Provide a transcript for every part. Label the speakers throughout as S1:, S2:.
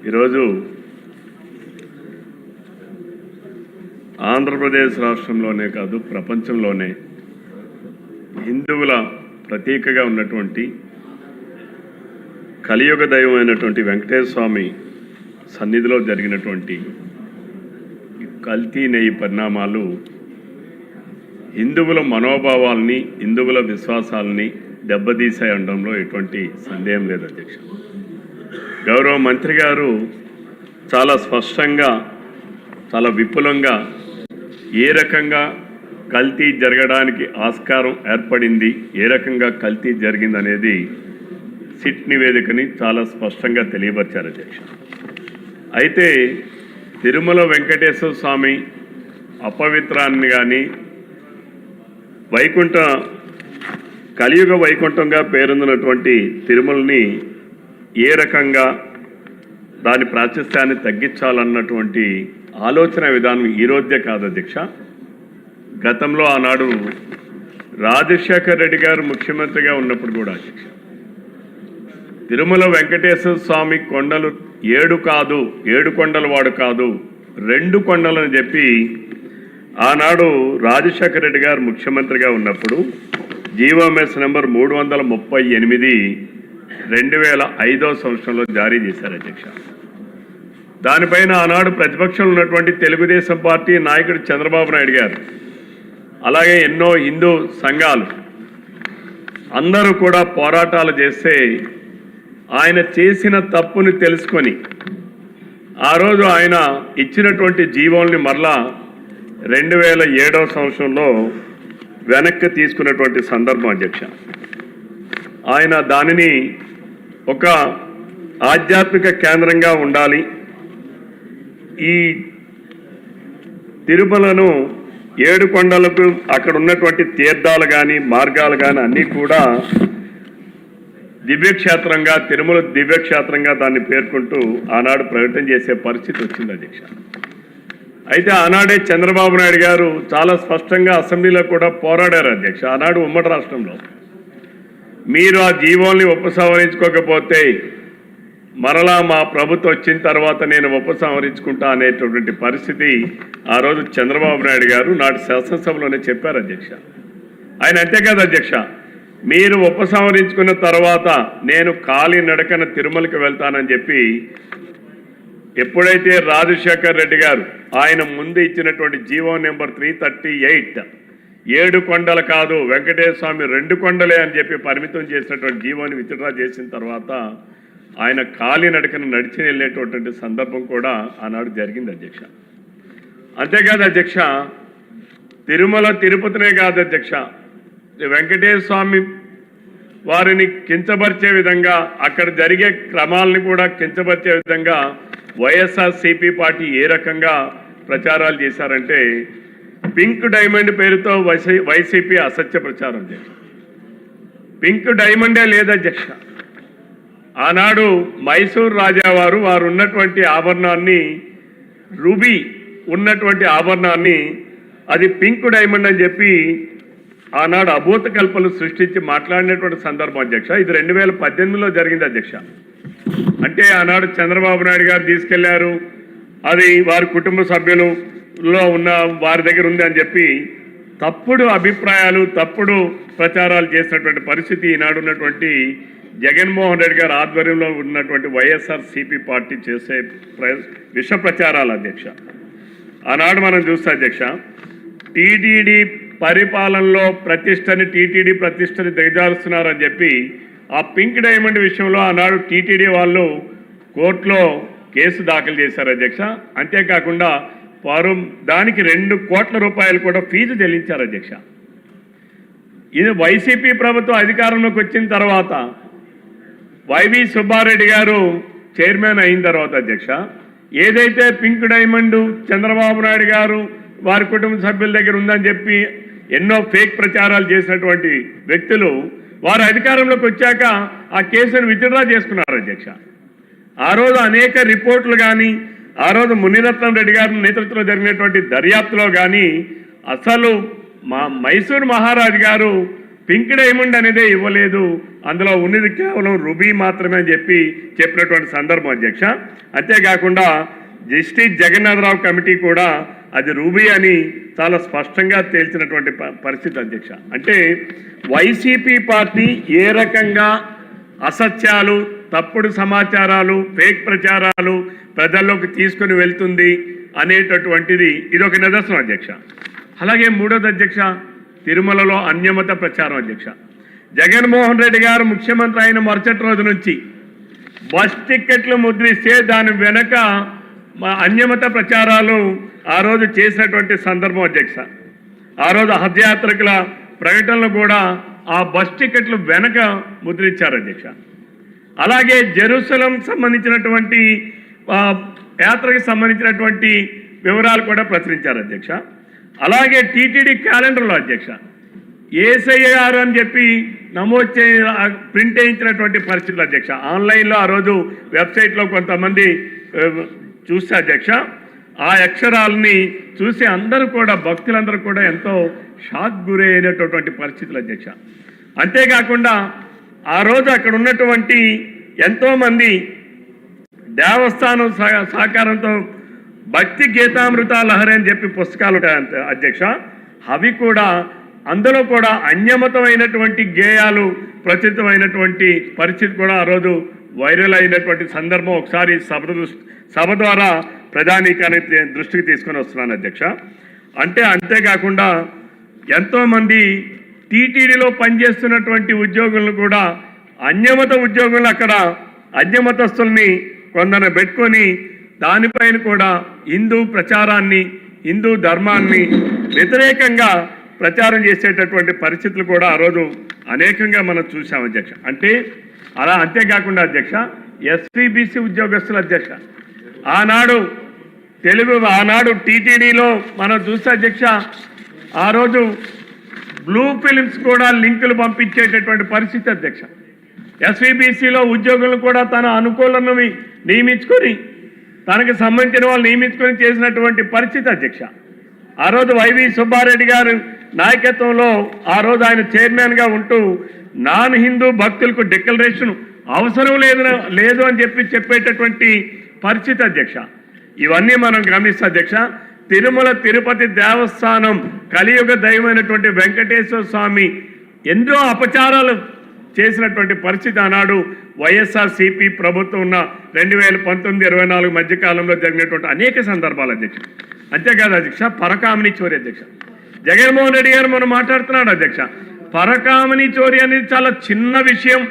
S1: ఈరోజు ఆంధ్రప్రదేశ్ రాష్ట్రంలోనే కాదు ప్రపంచంలోనే హిందువుల ప్రతీకగా ఉన్నటువంటి కలియుగ దైవమైనటువంటి వెంకటేశ్వర స్వామి సన్నిధిలో జరిగినటువంటి కల్తీ నెయ్యి పరిణామాలు హిందువుల మనోభావాల్ని హిందువుల విశ్వాసాలని దెబ్బతీసాయనడంలో ఎటువంటి సందేహం లేదు అధ్యక్ష. గౌరవ మంత్రి గారు చాలా స్పష్టంగా చాలా విపులంగా ఏ రకంగా కల్తీ జరగడానికి ఆస్కారం ఏర్పడింది, ఏ రకంగా కల్తీ జరిగిందనేది సిట్ నివేదికని చాలా స్పష్టంగా తెలియపరిచారు అధ్యక్ష. అయితే తిరుమల వెంకటేశ్వర స్వామి అపవిత్రాన్ని కానీ కలియుగ వైకుంఠంగా పేరొందినటువంటి తిరుమలని ఏ రకంగా దాని ప్రాశస్త్యాన్ని తగ్గించాలన్నటువంటి ఆలోచన విధానం ఈరోజే కాదు అధ్యక్ష. గతంలో ఆనాడు రాజశేఖర్ రెడ్డి గారు ముఖ్యమంత్రిగా ఉన్నప్పుడు కూడా అధ్యక్ష తిరుమల వెంకటేశ్వర స్వామి కొండలు 7 కాదు 7 కొండల వాడు కాదు 2 కొండలని చెప్పి ఆనాడు రాజశేఖర్ రెడ్డి గారు ముఖ్యమంత్రిగా ఉన్నప్పుడు జీవోఎంఎస్ నెంబర్ 338 2005 సంవత్సరంలో జారీ చేశారు అధ్యక్ష. దానిపైన ఆనాడు ప్రతిపక్షంలో ఉన్నటువంటి తెలుగుదేశం పార్టీ నాయకుడు చంద్రబాబు నాయుడు గారు అలాగే ఎన్నో హిందూ సంఘాలు అందరూ కూడా పోరాటాలు చేస్తే ఆయన చేసిన తప్పుని తెలుసుకొని ఆ రోజు ఆయన ఇచ్చినటువంటి జీవోల్ని మరలా 2007 సంవత్సరంలో వెనక్కి తీసుకున్నటువంటి సందర్భం అధ్యక్ష. ఆయన దానిని ఒక ఆధ్యాత్మిక కేంద్రంగా ఉండాలి, ఈ తిరుమలను 7 కొండలకు అక్కడ ఉన్నటువంటి తీర్థాలు కానీ మార్గాలు కానీ అన్నీ కూడా దివ్యక్షేత్రంగా తిరుమల దివ్యక్షేత్రంగా దాన్ని పేర్కొంటూ ఆనాడు ప్రకటన చేసే పరిస్థితి వచ్చింది అధ్యక్ష. అయితే ఆనాడే చంద్రబాబు నాయుడు గారు చాలా స్పష్టంగా అసెంబ్లీలో కూడా పోరాడారు అధ్యక్ష. ఆనాడు ఉమ్మడి రాష్ట్రంలో మీరు ఆ జీవోల్ని ఉపసంహరించుకోకపోతే మరలా మా ప్రభుత్వం వచ్చిన తర్వాత నేను ఉపసంహరించుకుంటా అనేటటువంటి పరిస్థితి ఆ రోజు చంద్రబాబు నాయుడు గారు నాటి శాసనసభలోనే చెప్పారు అధ్యక్ష. ఆయన అంతేకాదు అధ్యక్ష, మీరు ఉపసంహరించుకున్న తర్వాత నేను కాలినడకన తిరుమలకి వెళ్తానని చెప్పి ఎప్పుడైతే రాజశేఖర్ రెడ్డి గారు ఆయన ముందు ఇచ్చినటువంటి జీవో నెంబర్ 338 7 కొండలు కాదు వెంకటేశ్వర స్వామి 2 కొండలే అని చెప్పి పరిమితం చేసినటువంటి జీవోని విత్డ్రా చేసిన తర్వాత ఆయన కాలినడకన నడిచి వెళ్ళేటటువంటి సందర్భం కూడా ఆనాడు జరిగింది అధ్యక్ష. అంతేకాదు అధ్యక్ష, తిరుమల తిరుపతినే కాదు అధ్యక్ష, వెంకటేశ్వర స్వామి వారిని కించపరిచే విధంగా అక్కడ జరిగే క్రమాలని కూడా కించపరిచే విధంగా వైఎస్ఆర్సీపీ పార్టీ ఏ రకంగా ప్రచారాలు చేశారంటే పింక్ డైమండ్ పేరుతో వైసీపీ అసత్య ప్రచారం చేశారు. పింక్ డైమండే లేదు అధ్యక్ష. ఆనాడు మైసూర్ రాజావారు వారు ఉన్నటువంటి ఆభరణాన్ని రూబీ ఉన్నటువంటి ఆభరణాన్ని అది పింక్ డైమండ్ అని చెప్పి ఆనాడు అభూత కల్పనలు సృష్టించి మాట్లాడినటువంటి సందర్భం అధ్యక్ష. ఇది 2018లో జరిగింది అధ్యక్ష. అంటే ఆనాడు చంద్రబాబు నాయుడు గారు తీసుకెళ్లారు, అది వారి కుటుంబ సభ్యులలో ఉన్న వారి దగ్గర ఉంది అని చెప్పి తప్పుడు అభిప్రాయాలు తప్పుడు ప్రచారాలు చేసినటువంటి పరిస్థితి ఈనాడు ఉన్నటువంటి జగన్మోహన్ రెడ్డి గారి ఆధ్వర్యంలో ఉన్నటువంటి వైఎస్ఆర్సీపీ పార్టీ చేసే విష ప్రచారాలు అధ్యక్ష. ఆనాడు మనం చూస్తే అధ్యక్ష టీటీడీ పరిపాలనలో టీటీడీ ప్రతిష్టని దిగజారుస్తున్నారని చెప్పి ఆ పింక్ డైమండ్ విషయంలో ఆనాడు టీటీడీ వాళ్ళు కోర్టులో కేసు దాఖలు చేశారు అధ్యక్ష. అంతేకాకుండా వారు దానికి 2 కోట్ల రూపాయలు కూడా ఫీజు చెల్లించారు అధ్యక్ష. ఇది వైసీపీ ప్రభుత్వం అధికారంలోకి వచ్చిన తర్వాత వైవి సుబ్బారెడ్డి గారు చైర్మన్ అయిన తర్వాత అధ్యక్ష ఏదైతే పింక్ డైమండ్ చంద్రబాబు నాయుడు గారు వారి కుటుంబ సభ్యుల దగ్గర ఉందని చెప్పి ఎన్నో ఫేక్ ప్రచారాలు చేసినటువంటి వ్యక్తులు వారు అధికారంలోకి వచ్చాక ఆ కేసును విత్డ్రా చేసుకున్నారు అధ్యక్ష. ఆ రోజు అనేక రిపోర్టులు కానీ ఆ రోజు మునిరత్నం రెడ్డి గారి నేతృత్వంలో జరిగినటువంటి దర్యాప్తులో కానీ అసలు మైసూర్ మహారాజు గారు పింక్ డైమండ్ అనేదే ఇవ్వలేదు, అందులో ఉన్నది కేవలం రూబీ మాత్రమే అని చెప్పినటువంటి సందర్భం అధ్యక్ష. అంతేకాకుండా జస్టిస్ జగన్నాథరావు కమిటీ కూడా అది రూబీ అని చాలా స్పష్టంగా తేల్చినటువంటి పరిస్థితి అధ్యక్ష. అంటే వైసీపీ పార్టీ ఏ రకంగా అసత్యాలు, తప్పుడు సమాచారాలు, ఫేక్ ప్రచారాలు ప్రజల్లోకి తీసుకొని వెళ్తుంది అనేటటువంటిది ఇదొక నిదర్శనం అధ్యక్ష. అలాగే మూడోది అధ్యక్ష, తిరుమలలో అన్యమత ప్రచారం అధ్యక్ష. జగన్మోహన్ రెడ్డి గారు ముఖ్యమంత్రి అయిన మరుసటి రోజు నుంచి బస్ టిక్కెట్లు ముద్రిస్తే దాని వెనక అన్యమత ప్రచారాలు ఆ రోజు చేసినటువంటి సందర్భం అధ్యక్ష. ఆ రోజు హజ్యాత్రికుల ప్రకటనలు కూడా ఆ బస్ టికెట్లు వెనక ముద్రించారు అధ్యక్ష. అలాగే జెరూసలం సంబంధించినటువంటి యాత్రకు సంబంధించినటువంటి వివరాలు కూడా ప్రచురించారు అధ్యక్ష. అలాగే టీటీడీ క్యాలెండర్లో అధ్యక్ష ఏసయ్యారు అని చెప్పి నమోదు ప్రింట్ చేయించినటువంటి పరిస్థితులు అధ్యక్ష. ఆన్లైన్లో ఆ రోజు వెబ్సైట్లో కొంతమంది చూస్తే అధ్యక్ష ఆ అక్షరాలని చూసి అందరూ కూడా భక్తులందరూ కూడా ఎంతో షాక్ గురైనటువంటి పరిస్థితులు అధ్యక్ష. అంతేకాకుండా ఆ రోజు అక్కడ ఉన్నటువంటి ఎంతోమంది దేవస్థానం సహకారంతో భక్తి గీతామృత లహరి అని చెప్పి పుస్తకాలు ఉంటాయి అధ్యక్ష. అవి కూడా అందులో కూడా అన్యమతమైనటువంటి గేయాలు ప్రచురితమైనటువంటి పరిస్థితి కూడా ఆ రోజు వైరల్ అయినటువంటి సందర్భం ఒకసారి సభ ద్వారా ప్రధానికానికి దృష్టికి తీసుకొని వస్తున్నాను అధ్యక్ష. అంతేకాకుండా ఎంతోమంది టీటీడీలో పనిచేస్తున్నటువంటి ఉద్యోగులను కూడా అన్యమత ఉద్యోగులు అక్కడ అన్యమతస్తుల్ని కొందరు పెట్టుకొని దానిపైన కూడా హిందూ ప్రచారాన్ని, హిందూ ధర్మాన్ని వ్యతిరేకంగా ప్రచారం చేసేటటువంటి పరిస్థితులు కూడా ఆ రోజు అనేకంగా మనం చూసాం అధ్యక్ష. అంతేకాకుండా అధ్యక్ష ఎస్సీబీసీ ఉద్యోగస్తుల అధ్యక్ష ఆనాడు టీటీడీలో మనం చూస్తే అధ్యక్ష ఆ రోజు బ్లూ ఫిలిమ్స్ కూడా లింకులు పంపించేటటువంటి పరిస్థితి అధ్యక్ష. ఎస్వీబీసీలో ఉద్యోగులను కూడా తన అనుకూలను నియమించుకొని తనకు సంబంధించిన వాళ్ళు నియమించుకొని చేసినటువంటి పరిస్థితి అధ్యక్ష. ఆ రోజు వైవి సుబ్బారెడ్డి గారు నాయకత్వంలో ఆ రోజు ఆయన చైర్మన్గా ఉంటూ నాన్ హిందూ భక్తులకు డిక్లరేషన్ అవసరం లేదు అని చెప్పేటటువంటి పరిస్థితి అధ్యక్ష. ఇవన్నీ మనం గమనిస్తే అధ్యక్ష తిరుమల తిరుపతి దేవస్థానం కలియుగ దైవమైనటువంటి వెంకటేశ్వర స్వామి ఎన్నో అపచారాలు చేసినటువంటి పరిస్థితి ఆనాడు వైఎస్ఆర్సీపీ ప్రభుత్వం ఉన్న 2019-24 మధ్యకాలంలో జరిగినటువంటి అనేక సందర్భాలు అధ్యక్ష. అంతేకాదు అధ్యక్ష పరకామణి చోరీ అధ్యక్ష. జగన్మోహన్ రెడ్డి గారు మనం మాట్లాడుతున్నాడు అధ్యక్ష. పరకామణి చోరీ అనేది చాలా చిన్న విషయం,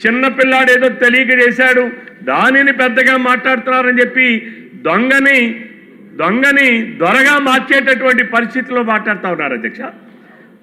S1: చిన్న పిల్లాడు ఏదో తెలియక చేశాడు, దానిని పెద్దగా మాట్లాడుతున్నారని చెప్పి దొంగని దొరగా మార్చేటటువంటి పరిస్థితిలో మాట్లాడుతూ ఉన్నారు అధ్యక్ష.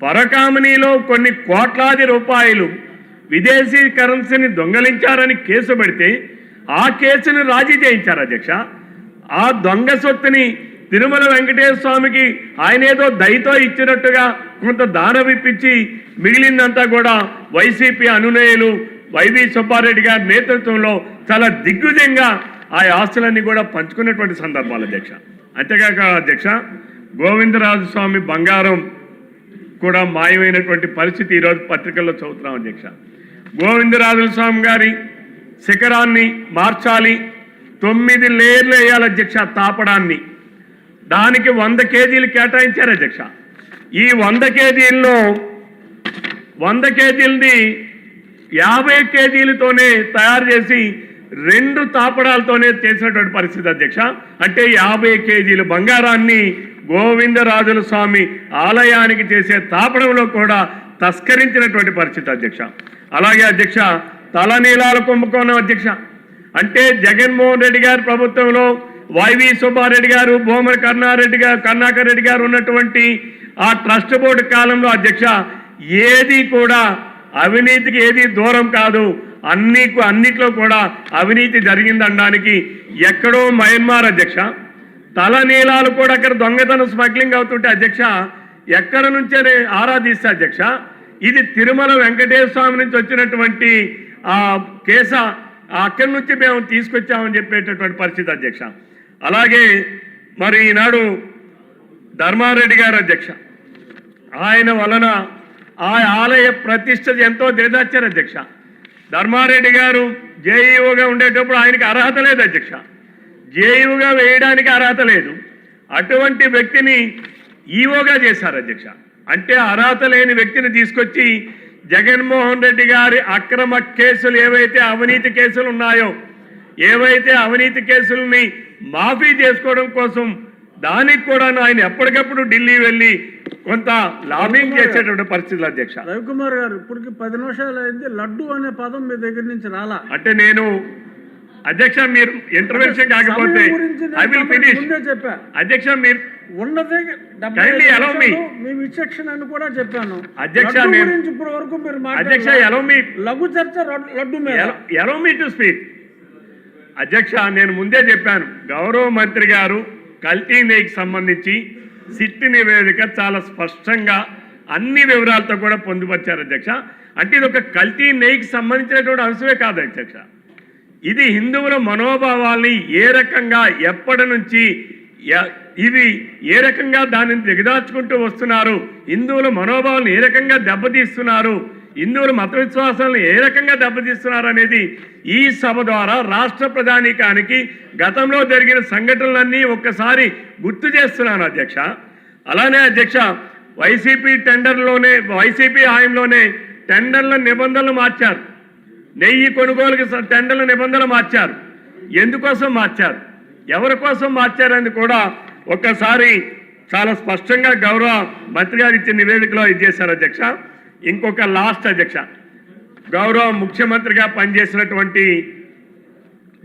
S1: పరకామణిలో కొన్ని కోట్లాది రూపాయలు విదేశీ కరెన్సీని దొంగలించారని కేసు పెడితే ఆ కేసును రాజీ చేయించారు అధ్యక్ష. ఆ దొంగ సొత్తుని తిరుమల వెంకటేశ్వర స్వామికి ఆయన ఏదో దయతో ఇచ్చినట్టుగా కొంత దానం ఇప్పించి మిగిలిందంతా కూడా వైసీపీ అనునయులు వైవి సుబ్బారెడ్డి గారి నేతృత్వంలో చాలా దిగ్విజయంగా ఆ ఆస్తులన్నీ కూడా పంచుకున్నటువంటి సందర్భాలు అధ్యక్ష. అంతేకాక అధ్యక్ష గోవిందరాజు స్వామి బంగారం కూడా మాయమైనటువంటి పరిస్థితి ఈరోజు పత్రికల్లో చదువుతున్నాం అధ్యక్ష. గోవిందరాజు స్వామి గారి శిఖరాన్ని మార్చాలి, 9 లేయర్లు వేయాలి అధ్యక్ష. తాపడాన్ని దానికి 100 కేజీలు కేటాయించారు అధ్యక్ష. ఈ 100 కేజీల్లో 100 కేజీలది 50 కేజీలతోనే తయారు చేసి 2 తాపడాలతోనే చేసినటువంటి పరిస్థితి అధ్యక్ష. అంటే 50 కేజీల బంగారాన్ని గోవిందరాజుల స్వామి ఆలయానికి చేసే తాపడంలో కూడా తస్కరించినటువంటి పరిస్థితి అధ్యక్ష. అలాగే అధ్యక్ష తలనీలాల కుంభకోణం అధ్యక్ష. అంటే జగన్మోహన్ రెడ్డి గారి ప్రభుత్వంలో వైవి సుబ్బారెడ్డి గారు, భూమరి కరుణాకర్ రెడ్డి గారు ఉన్నటువంటి ఆ ట్రస్ట్ బోర్డు కాలంలో అధ్యక్ష ఏది కూడా అవినీతికి ఏది దూరం కాదు, అన్నిట్లో కూడా అవినీతి జరిగిందనడానికి ఎక్కడో మయన్మార్ అధ్యక్ష. తలనీలాలు కూడా అక్కడ దొంగతనం స్మగ్లింగ్ అవుతుంటే అధ్యక్ష ఎక్కడ నుంచే ఆరాధిస్తే అధ్యక్ష ఇది తిరుమల వెంకటేశ్వర స్వామి నుంచి వచ్చినటువంటి ఆ కేస అక్కడి నుంచి మేము తీసుకొచ్చామని చెప్పేటటువంటి పరిస్థితి అధ్యక్ష. అలాగే మరి ఈనాడు ధర్మారెడ్డి గారు అధ్యక్ష ఆయన వలన ఆ ఆలయ ప్రతిష్ట ఎంతో దిగదార్చారు అధ్యక్ష. ధర్మారెడ్డి గారు జేఈఓగా ఉండేటప్పుడు ఆయనకి అర్హత లేదు అధ్యక్ష, జేఈఓగా వేయడానికి అర్హత లేదు. అటువంటి వ్యక్తిని ఈఓగా చేశారు అధ్యక్ష. అంటే అర్హత లేని వ్యక్తిని తీసుకొచ్చి జగన్మోహన్ రెడ్డి గారి అక్రమ కేసులు ఏవైతే అవినీతి కేసులు ఉన్నాయో, ఏవైతే అవినీతి కేసుల్ని మాఫీ చేసుకోవడం కోసం దానికి కూడా ఆయన ఎప్పటికప్పుడు ఢిల్లీ వెళ్ళి కొంత లాబింగ్ చేసేటువంటి పరిస్థితులు అధ్యక్ష.
S2: రవికుమార్ గారు ఇప్పటికి 10 నిమిషాలు అయింది, లడ్డు అనే పదం మీ దగ్గర నుంచి రాలా.
S1: అంటే నేను అధ్యక్ష మీరు ఇంటర్వెన్షన్ కాకపోతే ఐ విల్ ఫినిష్.
S2: చెప్పా
S1: అధ్యక్ష మీరు
S2: ఉన్నదే మీ విచక్షణ అని కూడా చెప్పాను
S1: అధ్యక్ష.
S2: ఇప్పటి వరకు మీరు
S1: అధ్యక్ష
S2: లఘు చర్చ లడ్డు మీద
S1: ఎలో మీ టు స్పీక్ అధ్యక్ష. నేను ముందే చెప్పాను, గౌరవ మంత్రి గారు కల్తీ నెయ్యికి సంబంధించి సిట్ నివేదిక చాలా స్పష్టంగా అన్ని వివరాలతో కూడా పొందుపరిచారు అధ్యక్ష. అంటే ఇది ఒక కల్తీ నెయ్యికి సంబంధించినటువంటి అంశమే కాదు అధ్యక్ష, ఇది హిందువుల మనోభావాల్ని ఏ రకంగా ఎప్పటి నుంచి ఇది ఏ రకంగా దానిని దిగదార్చుకుంటూ వస్తున్నారు, హిందువుల మనోభావాలను ఏ రకంగా దెబ్బతీస్తున్నారు, హిందువుల మత విశ్వాసాలను ఏ రకంగా దెబ్బతీస్తున్నారు అనేది ఈ సభ ద్వారా రాష్ట్ర ప్రధానికానికి గతంలో జరిగిన సంఘటనలన్నీ ఒక్కసారి గుర్తు చేస్తున్నాను అధ్యక్ష. అలానే అధ్యక్ష, వైసీపీ హాయంలోనే టెండర్ల నిబంధనలు మార్చారు, నెయ్యి కొనుగోలుకి టెండర్ల నిబంధనలు మార్చారు. ఎందుకోసం మార్చారు, ఎవరి కోసం మార్చారని కూడా ఒక్కసారి చాలా స్పష్టంగా గౌరవ మంత్రి గారు ఇచ్చిన నివేదికలో ఇది చేశారు అధ్యక్ష. ఇంకొక లాస్ట్ అధ్యక్ష, గౌరవ ముఖ్యమంత్రిగా పనిచేసినటువంటి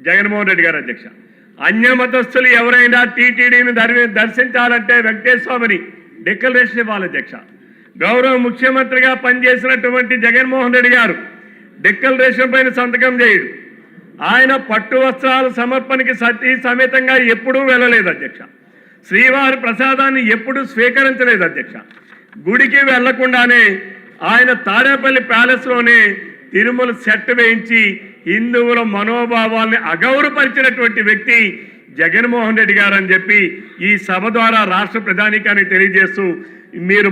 S1: జగన్మోహన్ రెడ్డి గారు అధ్యక్ష, అన్యమతస్తులు ఎవరైనా టీటీడీని దర్శించాలంటే వెంకటేశ్వర స్వామిని డిక్లరేషన్ ఇవ్వాలి అధ్యక్ష. గౌరవ ముఖ్యమంత్రిగా పనిచేసినటువంటి జగన్మోహన్ రెడ్డి గారు డిక్లరేషన్ పైన సంతకం చేయడు. ఆయన పట్టు వస్త్రాల సమర్పణకి సతీ సమేతంగా ఎప్పుడూ వెళ్ళలేదు అధ్యక్ష. శ్రీవారి ప్రసాదాన్ని ఎప్పుడూ స్వీకరించలేదు అధ్యక్ష. గుడికి వెళ్లకుండానే ఆయన తాడేపల్లి ప్యాలెస్లోనే తిరుమల సెట్ వేయించి హిందువుల మనోభావాల్ని అగౌరవపరిచినటువంటి వ్యక్తి జగన్మోహన్ రెడ్డి గారు అని చెప్పి ఈ సభ ద్వారా రాష్ట్ర ప్రధానికానికి తెలియజేస్తూ మీరు